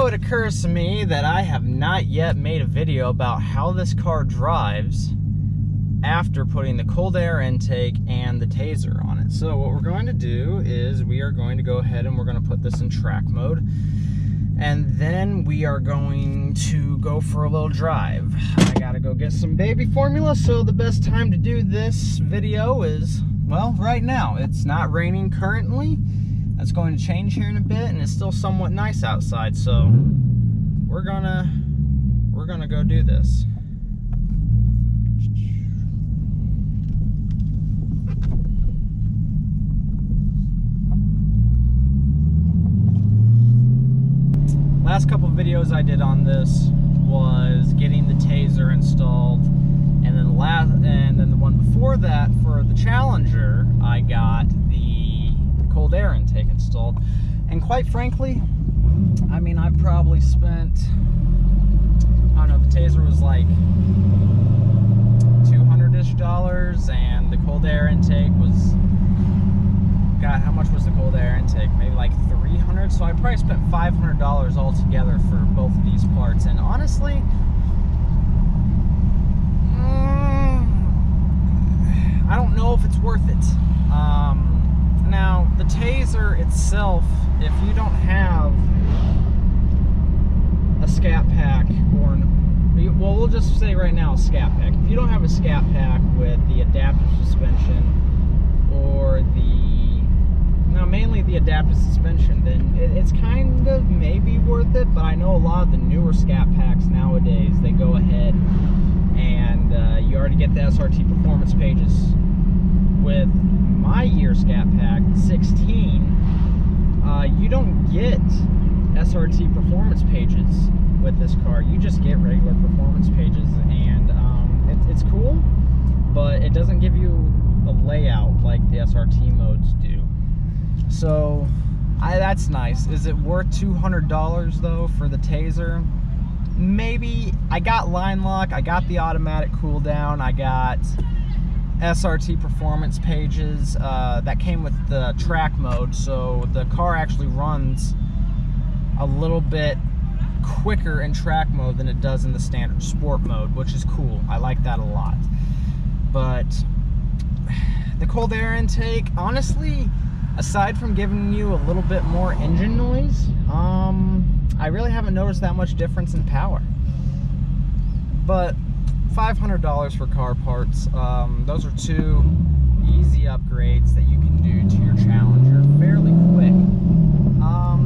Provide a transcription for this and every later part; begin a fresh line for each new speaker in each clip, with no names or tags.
it occurs to me that I have not yet made a video about how this car drives after putting the cold air intake and the Tazer on it. So what we're going to do is we are going to go ahead and we're going to put this in track mode, and then we are going to go for a little drive. I gotta go get some baby formula, so the best time to do this video is, well, right now. It's not raining currently. That's going to change here in a bit, and it's still somewhat nice outside, so we're gonna go do this. Last couple videos I did on this was getting the Tazer installed, and then the one before that for the Challenger, I got the cold air intake installed. And quite frankly, I mean, I've probably spent, I don't know, the Tazer was like $200-ish, and the cold air intake was, God, how much was the cold air intake? Maybe like $300. So I probably spent $500 altogether for both of these parts. And honestly, I don't know if it's worth it. Now, the Tazer itself, if you don't have a Scat Pack, or, well, we'll just say right now a Scat Pack. If you don't have a Scat Pack with the adaptive suspension, or mainly the adaptive suspension, then it's kind of maybe worth it. But I know a lot of the newer Scat Packs nowadays, they go ahead and you already get the SRT performance pages. With my year Scat Pack 16, you don't get SRT performance pages with this car. You just get regular performance pages, and it's cool, but it doesn't give you a layout like the SRT modes do. So that's nice. Is it worth $200 though for the Tazer? Maybe. I got line lock, I got the automatic cool down, I got SRT performance pages that came with the track mode, so the car actually runs a little bit quicker in track mode than it does in the standard sport mode, which is cool. I like that a lot. But the cold air intake, honestly, aside from giving you a little bit more engine noise, I really haven't noticed that much difference in power. But $500 for car parts, those are two easy upgrades that you can do to your Challenger fairly quick.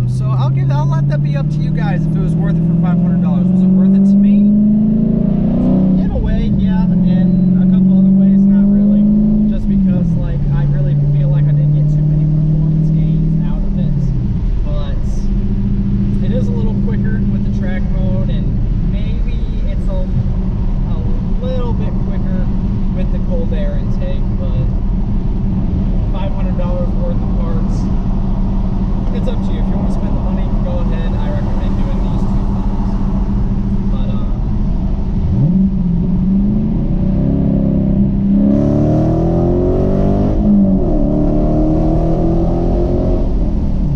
So I'll let that be up to you guys if it was worth it for $500. Was it worth it to me? In a way, yeah, in a couple other ways, not really. Just because, like, I really feel like I didn't get too many performance gains out of it. But it is a little quicker with the track mode, and maybe it's a little bit quicker with the cold air intake, but $500 worth of parts, it's up to you. If you want to spend the money, go ahead. I recommend doing these two things. But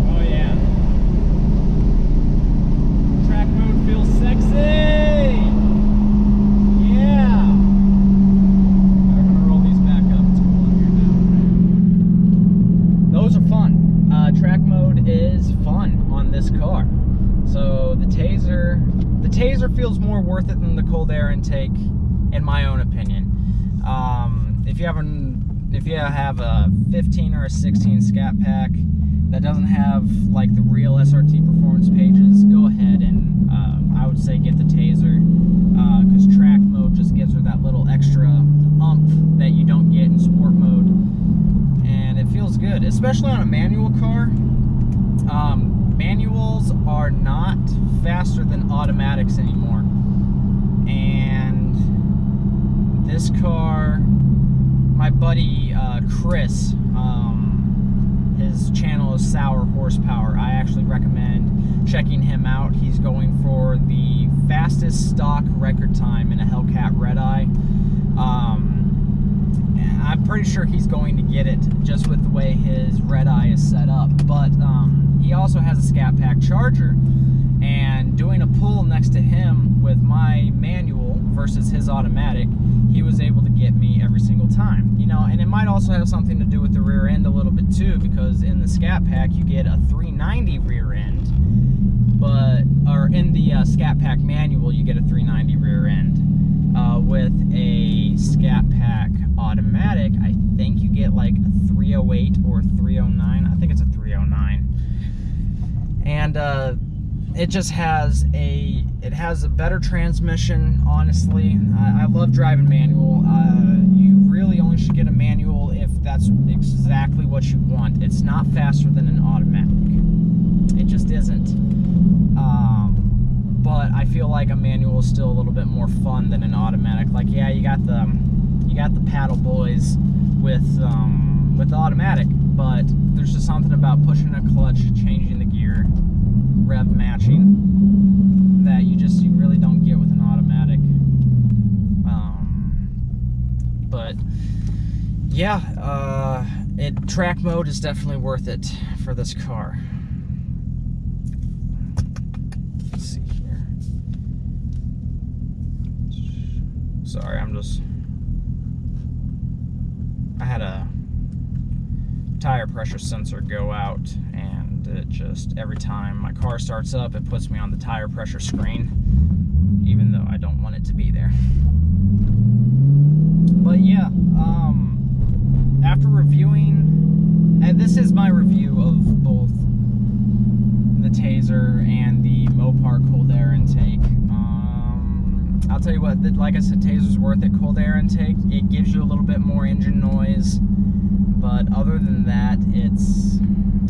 oh yeah, track mode feels sexy. Track mode is fun on this car. So the Tazer feels more worth it than the cold air intake, in my own opinion. If you have a 15 or a 16 Scat Pack that doesn't have like the real SRT performance pages, go ahead and I would say get the Tazer, because track mode just gives her that little extra oomph that you don't get in sport mode. And it feels good, especially on a manual car. Manuals are not faster than automatics anymore. And this car, my buddy Chris, his channel is Sour Horsepower. I actually recommend checking him out. He's going for the fastest stock record time in a Hellcat Red Eye. I'm pretty sure he's going to get it just with the way his Red Eye is set up. But he also has a Scat Pack Charger, and doing a pull next to him with my manual versus his automatic, he was able to get me every single time. You know, and it might also have something to do with the rear end a little bit too, because in the Scat Pack you get a 390 rear end, or in the Scat Pack manual you get a 390 rear end. With a Scat Pack automatic, I think you get like a 308 or 309. I think it's a 309. And it just has a better transmission, honestly. I love driving manual. You really only should get a manual if that's exactly what you want. It's not faster than an automatic. It just isn't. But I feel like a manual is still a little bit more fun than an automatic. Like, yeah, you got the paddle boys with the automatic, but there's just something about pushing a clutch, changing the gear, rev matching, that you really don't get with an automatic. But yeah, track mode is definitely worth it for this car. Sorry, I had a tire pressure sensor go out, and it just, every time my car starts up, it puts me on the tire pressure screen, even though I don't want it to be there. But yeah, after reviewing, and this is my review of both the Tazer and the Mopar cold air intake. I'll tell you what, like I said, Tazer's worth it. Cold air intake, it gives you a little bit more engine noise, but other than that,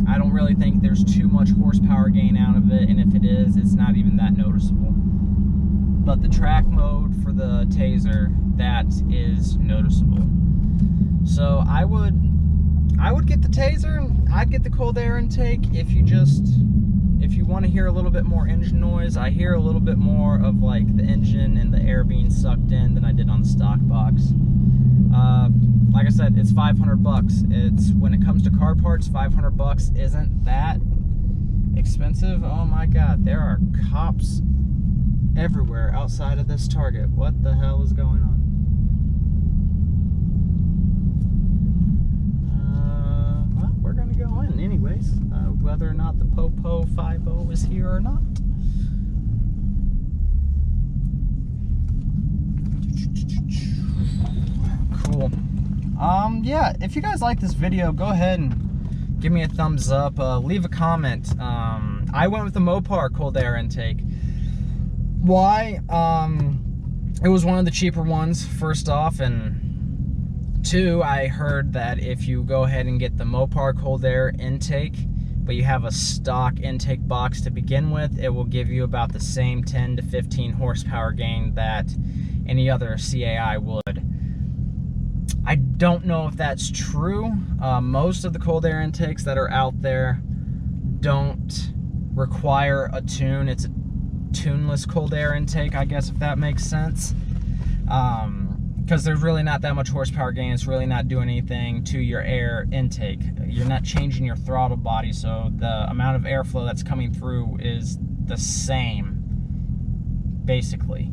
I don't really think there's too much horsepower gain out of it, and if it is, it's not even that noticeable. But the track mode for the Tazer, that is noticeable. So I would get the Tazer, and I'd get the cold air intake if you want to hear a little bit more engine noise. I hear a little bit more of like the engine and the air being sucked in than I did on the stock box. Like I said, it's 500 bucks. When it comes to car parts, 500 bucks isn't that expensive. Oh my God, there are cops everywhere outside of this Target. What the hell is going on? Well, we're gonna go in anyways, whether or not the Popo 5.0 is here or not. Cool. Yeah, if you guys like this video, go ahead and give me a thumbs up, leave a comment. I went with the Mopar cold air intake. Why? It was one of the cheaper ones, first off, and two, I heard that if you go ahead and get the Mopar cold air intake, but you have a stock intake box to begin with, it will give you about the same 10 to 15 horsepower gain that any other CAI would. I don't know if that's true. Most of the cold air intakes that are out there don't require a tune. It's a tuneless cold air intake, I guess, if that makes sense. Because there's really not that much horsepower gain. It's really not doing anything to your air intake. You're not changing your throttle body, so the amount of airflow that's coming through is the same, basically.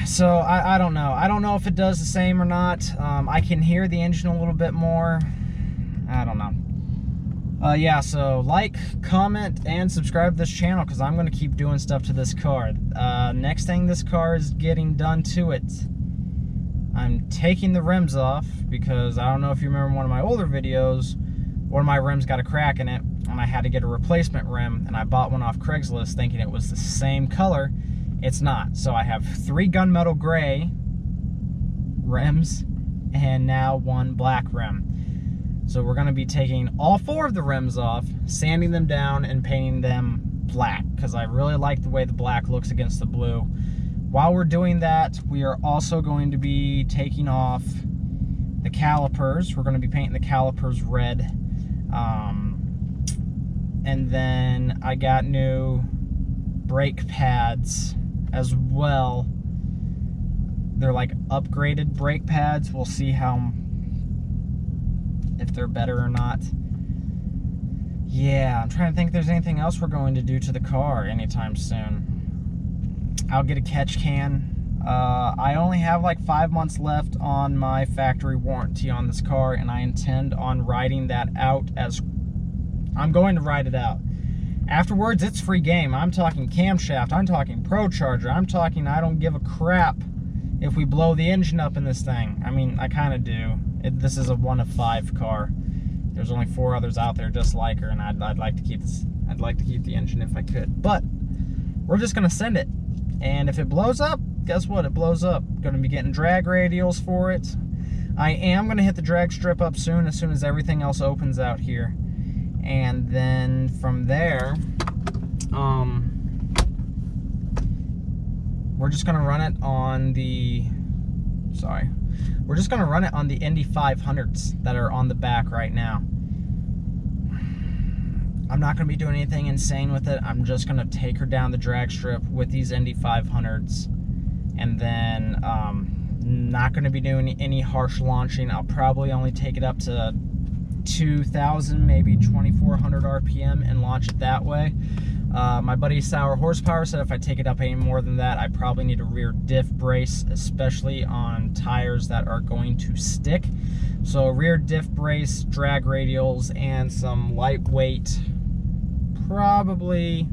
So I don't know. I don't know if it does the same or not. I can hear the engine a little bit more. I don't know. Yeah, so like, comment, and subscribe to this channel, because I'm going to keep doing stuff to this car. Next thing this car is getting done to it, I'm taking the rims off, because I don't know if you remember one of my older videos, one of my rims got a crack in it, and I had to get a replacement rim, and I bought one off Craigslist thinking it was the same color. It's not. So I have 3 gunmetal gray rims, and now 1 black rim. So we're going to be taking all 4 of the rims off, sanding them down, and painting them black, because I really like the way the black looks against the blue. While we're doing that, we are also going to be taking off the calipers. We're going to be painting the calipers red. And then I got new brake pads as well. They're like upgraded brake pads. We'll see if they're better or not. yeah, I'm trying to think if there's anything else we're going to do to the car anytime soon. I'll get a catch can. I only have like 5 months left on my factory warranty on this car, and I intend on riding that out as I'm going to ride it out. Afterwards, it's free game. I'm talking camshaft, I'm talking Pro Charger, I'm talking I don't give a crap if we blow the engine up in this thing. I mean, I kind of do. This is a 1 of 5 car. There's only 4 others out there just like her, and I'd like to keep this. I'd like to keep the engine if I could. But we're just gonna send it, and if it blows up, guess what? It blows up. Gonna be getting drag radials for it. I am gonna hit the drag strip up soon as everything else opens out here, and then from there, we're just gonna run it on the. We're just gonna run it on the Indy 500s that are on the back right now. I'm not gonna be doing anything insane with it. I'm just gonna take her down the drag strip with these Indy 500s, and then not gonna be doing any harsh launching. I'll probably only take it up to 2,000, maybe 2,400 RPM and launch it that way. My buddy Sour Horsepower said if I take it up any more than that, I probably need a rear diff brace, especially on tires that are going to stick. So rear diff brace, drag radials, and some lightweight, probably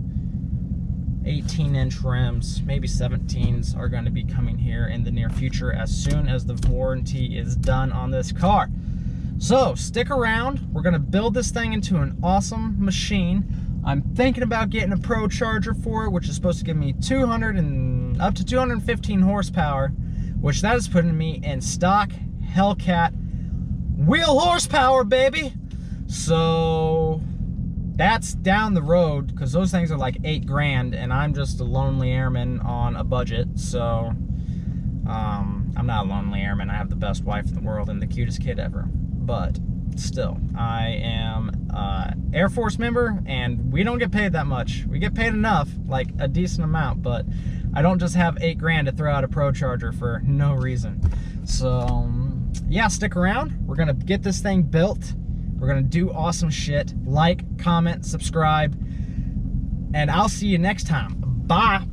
18-inch rims, maybe 17s are going to be coming here in the near future as soon as the warranty is done on this car. So stick around. We're going to build this thing into an awesome machine. I'm thinking about getting a Pro Charger for it, which is supposed to give me up to 215 horsepower, which that is putting me in stock Hellcat wheel horsepower, baby. So that's down the road, because those things are like 8 grand, and I'm just a lonely airman on a budget. So I'm not a lonely airman. I have the best wife in the world and the cutest kid ever, but still, I am Air Force member, and we don't get paid that much. We get paid enough, like a decent amount, but I don't just have 8 grand to throw out a Pro Charger for no reason. So yeah, stick around. We're gonna get this thing built. We're gonna do awesome shit. Like, comment, subscribe, and I'll see you next time. Bye.